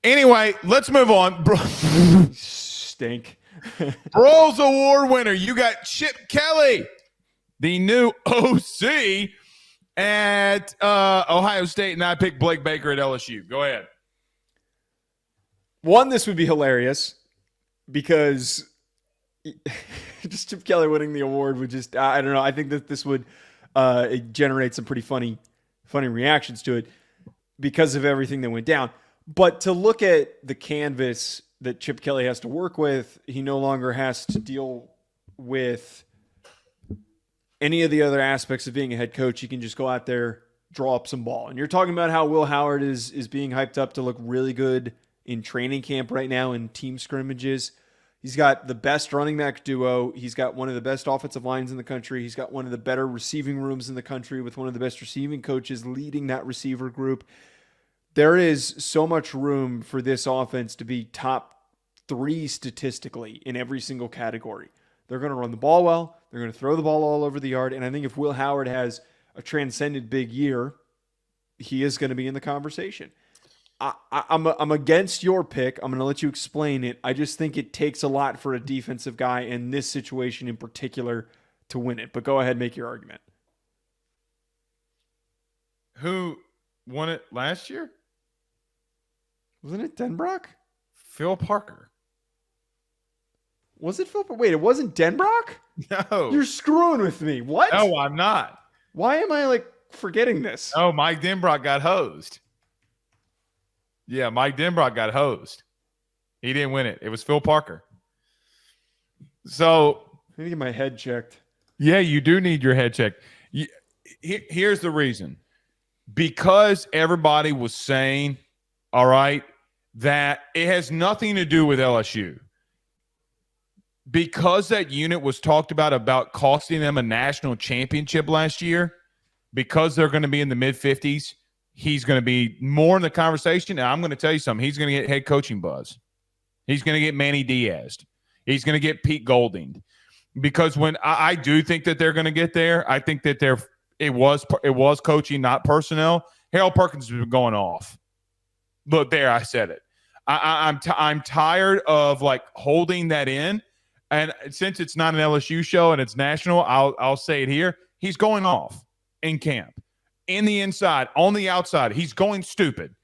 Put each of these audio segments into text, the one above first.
Anyway, let's move on. Stink. Broyles Award winner. You got Chip Kelly, the new OC at Ohio State, and I picked Blake Baker at LSU. Go ahead. One, this would be hilarious because just Chip Kelly winning the award would just, I don't know. I think that this would generate some pretty funny reactions to it because of everything that went down. But to look at the canvas that Chip Kelly has to work with, he no longer has to deal with any of the other aspects of being a head coach. He can just go out there, draw up some ball. And you're talking about how Will Howard is being hyped up to look really good in training camp right now in team scrimmages. He's got the best running back duo. He's got one of the best offensive lines in the country. He's got one of the better receiving rooms in the country with one of the best receiving coaches leading that receiver group. There is so much room for this offense to be top 3 statistically in every single category. They're going to run the ball well. They're going to throw the ball all over the yard. And I think if Will Howard has a transcendent big year, he is going to be in the conversation. I'm against your pick. I'm going to let you explain it. I just think it takes a lot for a defensive guy in this situation in particular to win it. But go ahead and make your argument. Who won it last year? Wasn't it Denbrock? Phil Parker. Was it Phil? Wait, it wasn't Denbrock? No. You're screwing with me. What? No, I'm not. Why am I forgetting this? Oh, Mike Denbrock got hosed. Yeah, Mike Denbrock got hosed. He didn't win it. It was Phil Parker. So I need to get my head checked. Yeah, you do need your head checked. Here's the reason. Because everybody was saying, all right, that it has nothing to do with LSU. Because that unit was talked about costing them a national championship last year, because they're going to be in the mid-50s, he's going to be more in the conversation. And I'm going to tell you something. He's going to get head coaching buzz. He's going to get Manny Diaz. He's going to get Pete Golding. Because when I do think that they're going to get there, I think that it was coaching, not personnel. Harold Perkins has been going off. Look, there, I said it. I'm tired of holding that in. And since it's not an LSU show and it's national, I'll say it here. He's going off in camp, in the inside, on the outside. He's going stupid.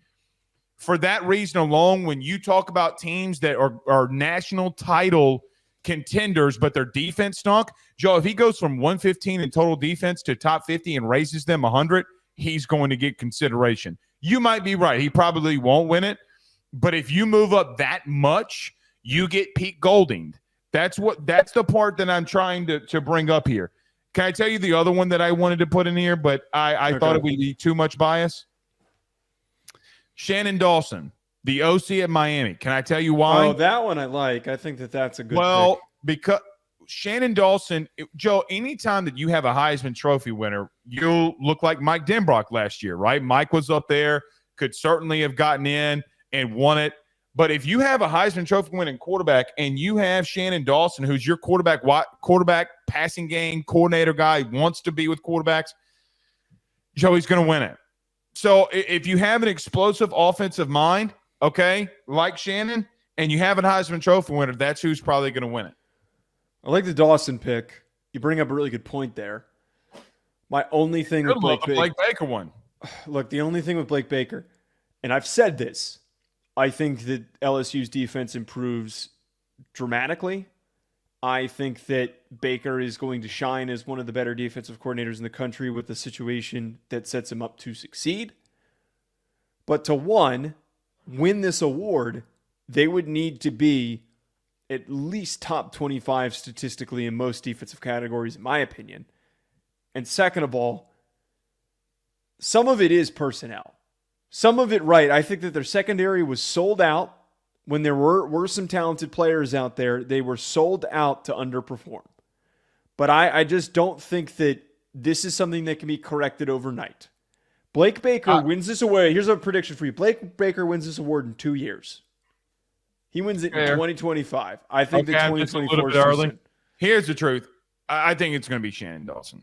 For that reason alone, when you talk about teams that are national title contenders, but their defense stunk, Joe, if he goes from 115 in total defense to top 50 and raises them 100, he's going to get consideration. You might be right. He probably won't win it. But if you move up that much, you get Pete Golding. That's the part that I'm trying to bring up here. Can I tell you the other one that I wanted to put in here, but I thought it would be too much bias? Shannon Dawson, the OC at Miami. Can I tell you why? Oh, that one I like. I think that's a good pick. Because Shannon Dawson, Joe, anytime that you have a Heisman Trophy winner, you'll look like Mike Denbrock last year, right? Mike was up there, could certainly have gotten in and won it. But if you have a Heisman Trophy winning quarterback and you have Shannon Dawson, who's your quarterback passing game coordinator guy, wants to be with quarterbacks, Joe, he's going to win it. So if you have an explosive offensive mind, okay, like Shannon, and you have a Heisman Trophy winner, that's who's probably going to win it. I like the Dawson pick. You bring up a really good point there. My only thing with Blake Baker one. Look, the only thing with Blake Baker, and I've said this, I think that LSU's defense improves dramatically. I think that Baker is going to shine as one of the better defensive coordinators in the country with a situation that sets him up to succeed. But to win this award, they would need to be at least top 25 statistically in most defensive categories, in my opinion. And second of all, some of it is personnel. Some of it, right. I think that their secondary was sold out when there were some talented players out there. They were sold out to underperform. But I just don't think that this is something that can be corrected overnight. Blake Baker wins this award. Here's a prediction for you. Blake Baker wins this award in 2 years. He wins it in 2025. I think that 2024 is too soon. Here's the truth. I think it's going to be Shannon Dawson.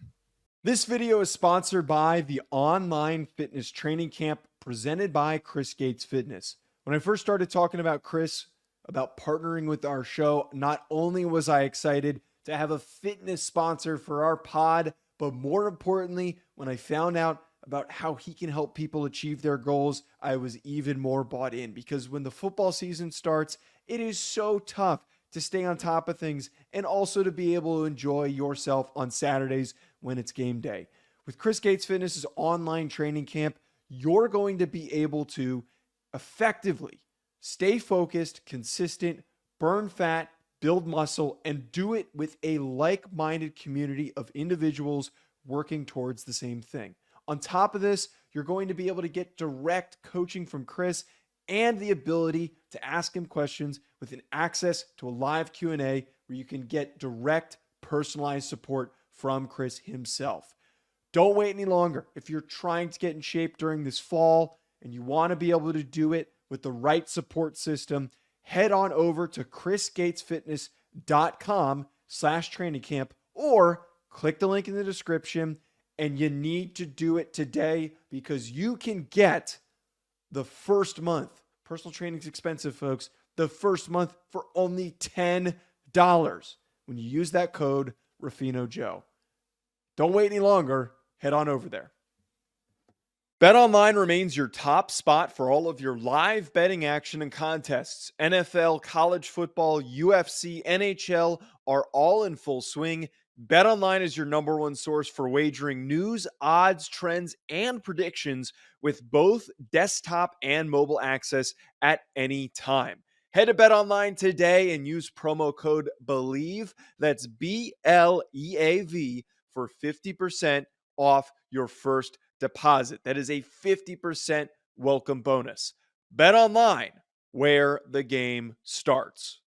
This video is sponsored by the online fitness training camp presented by Chris Gates Fitness. When I first started talking about Chris, about partnering with our show, not only was I excited to have a fitness sponsor for our pod, but more importantly, when I found out about how he can help people achieve their goals, I was even more bought in, because when the football season starts, it is so tough to stay on top of things and also to be able to enjoy yourself on Saturdays when it's game day. With Chris Gates Fitness's online training camp, you're going to be able to effectively stay focused, consistent, burn fat, build muscle, and do it with a like-minded community of individuals working towards the same thing. On top of this, you're going to be able to get direct coaching from Chris and the ability to ask him questions with an access to a live Q&A where you can get direct personalized support from Chris himself. Don't wait any longer. If you're trying to get in shape during this fall and you want to be able to do it with the right support system, head on over to chrisgatesfitness.com/training camp or click the link in the description. And you need to do it today, because you can get the first month. Personal training is expensive, folks. The first month for only $10 when you use that code RuffinoJoe. Don't wait any longer. Head on over there. BetOnline remains your top spot for all of your live betting action and contests. NFL, college football, UFC, NHL are all in full swing. BetOnline is your number one source for wagering news, odds, trends, and predictions, with both desktop and mobile access at any time. Head to BetOnline today and use promo code BELIEVE, that's BLEAV, for 50% off your first deposit. That is a 50% welcome bonus. BetOnline, where the game starts.